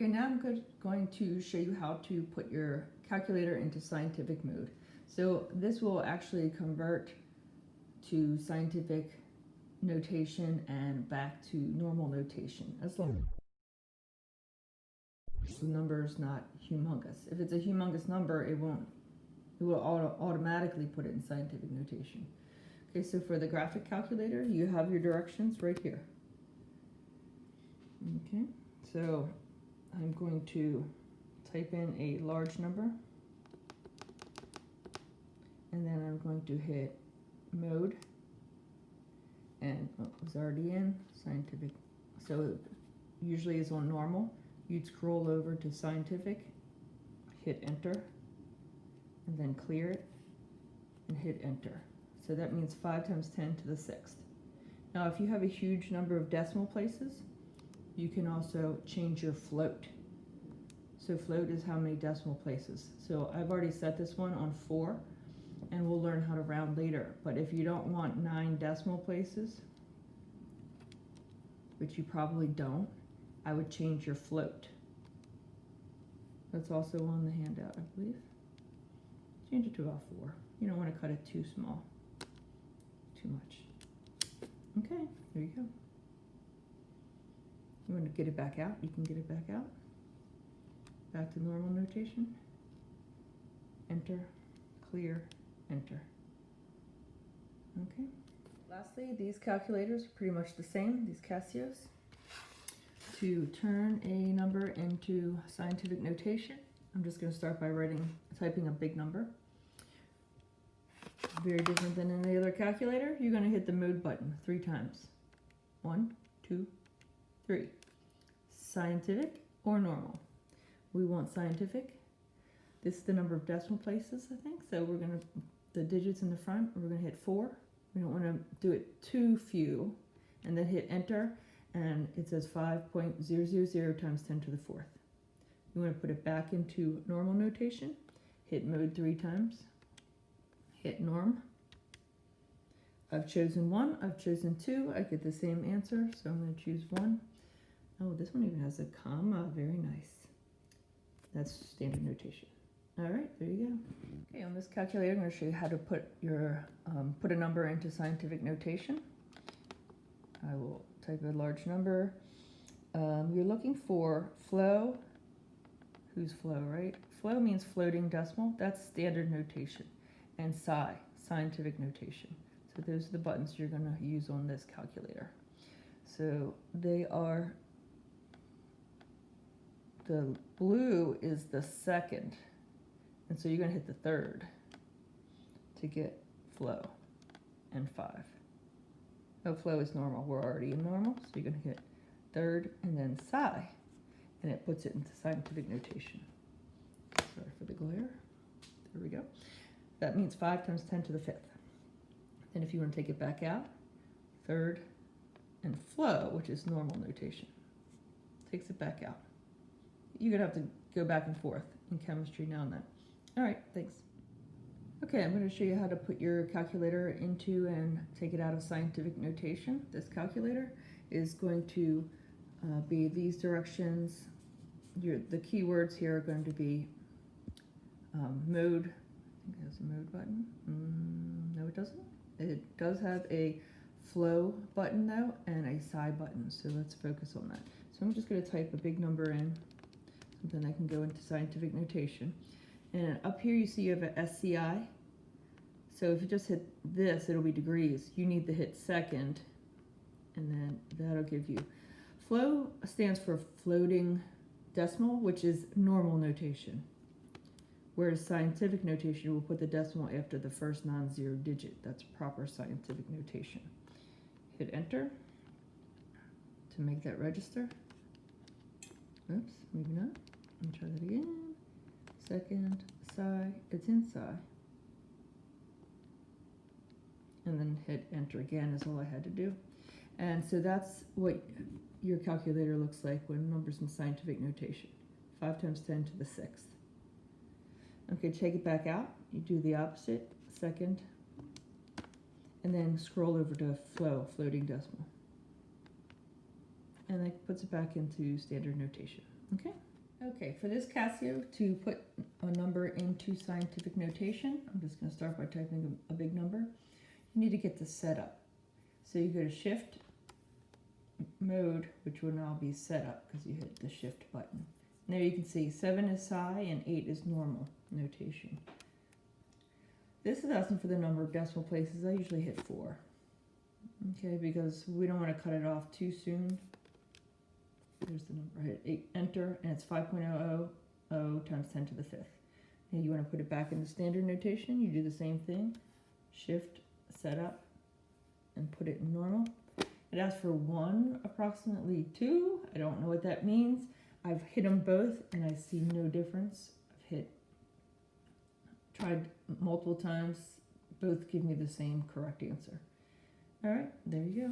Okay, now I'm going to show you how to put your calculator into scientific mode. So this will actually convert to scientific notation and back to normal notation, as long as the number is not humongous. If it's a humongous number, it will automatically put it in scientific notation. Okay, so for the graphic calculator, you have your directions right here. Okay, so I'm going to type in a large number, and then I'm going to hit mode, and it was already in scientific, so it usually is on normal. You'd scroll over to scientific, hit enter, and then clear it and hit enter. So that means 5 times 10 to the 6th. Now if you have a huge number of decimal places, you can also change your float. So float is how many decimal places. So I've already set this one on 4, and we'll learn how to round later. But if you don't want 9 decimal places, which you probably don't, I would change your float. That's also on the handout, I believe. Change it to about 4. You don't want to cut it too small, too much. Okay, there you go. You want to get it back out, you can get it back out. Back to normal notation. Enter, clear, enter. Okay. Lastly, these calculators are pretty much the same, these Casios. To turn a number into scientific notation, I'm just going to start by typing a big number. Very different than any other calculator. You're going to hit the mode button 3 times. 1, 2, 3. Scientific or normal? We want scientific. This is the number of decimal places, I think. So we're going to, the digits in the front, we're going to hit 4. We don't want to do it too few. And then hit enter, and it says 5.000 times 10 to the 4th. You want to put it back into normal notation. Hit mode 3 times. Hit norm. I've chosen 1, I've chosen 2. I get the same answer, so I'm going to choose 1. Oh, this one even has a comma. Very nice. That's standard notation. All right, there you go. Okay, on this calculator, I'm going to show you how to put a number into scientific notation. I will type a large number. You're looking for flow. Who's flow, right? Flow means floating decimal. That's standard notation. And psi, scientific notation. So those are the buttons you're going to use on this calculator. So they are, the blue is the 2nd, and so you're going to hit the 3rd to get flow, and 5. Oh, flow is normal. We're already in normal, so you're going to hit 3rd and then psi, and it puts it into scientific notation. Sorry for the glare. There we go. That means 5 times 10 to the 5th. And if you want to take it back out, 3rd and flow, which is normal notation, takes it back out. You're going to have to go back and forth in chemistry now and then. All right, thanks. Okay, I'm going to show you how to put your calculator into and take it out of scientific notation. This calculator is going to be these directions. The keywords here are going to be mode. I think there's a mode button. No, it doesn't. It does have a flow button though, and a psi button, so let's focus on that. So I'm just going to type a big number in, something I can go into scientific notation. And up here you see you have an SCI. So if you just hit this, it'll be degrees. You need to hit 2nd, and then that'll give you. Flow stands for floating decimal, which is normal notation. Whereas scientific notation will put the decimal after the first non-zero digit. That's proper scientific notation. Hit enter to make that register. Oops, maybe not. Let me try that again. 2nd, psi, it's in psi. And then hit enter again is all I had to do. And so that's what your calculator looks like when numbers in scientific notation. 5 times 10 to the 6th. Okay, take it back out. You do the opposite, 2nd, and then scroll over to flow, floating decimal. And that puts it back into standard notation. Okay? Okay, for this Casio, to put a number into scientific notation, I'm just going to start by typing a big number. You need to get the setup. So you go to Shift Mode, which will now be Setup because you hit the Shift button. And there you can see 7 is psi and 8 is normal notation. This is asking for the number of decimal places. I usually hit 4. Okay, because we don't want to cut it off too soon. There's the number. Hit 8, enter, and it's 5.000 times 10 to the 5th. And you want to put it back in the standard notation. You do the same thing. Shift, Setup, and put it in normal. It asks for 1, approximately 2. I don't know what that means. I've hit them both and I see no difference. I've tried multiple times. Both give me the same correct answer. All right, there you go.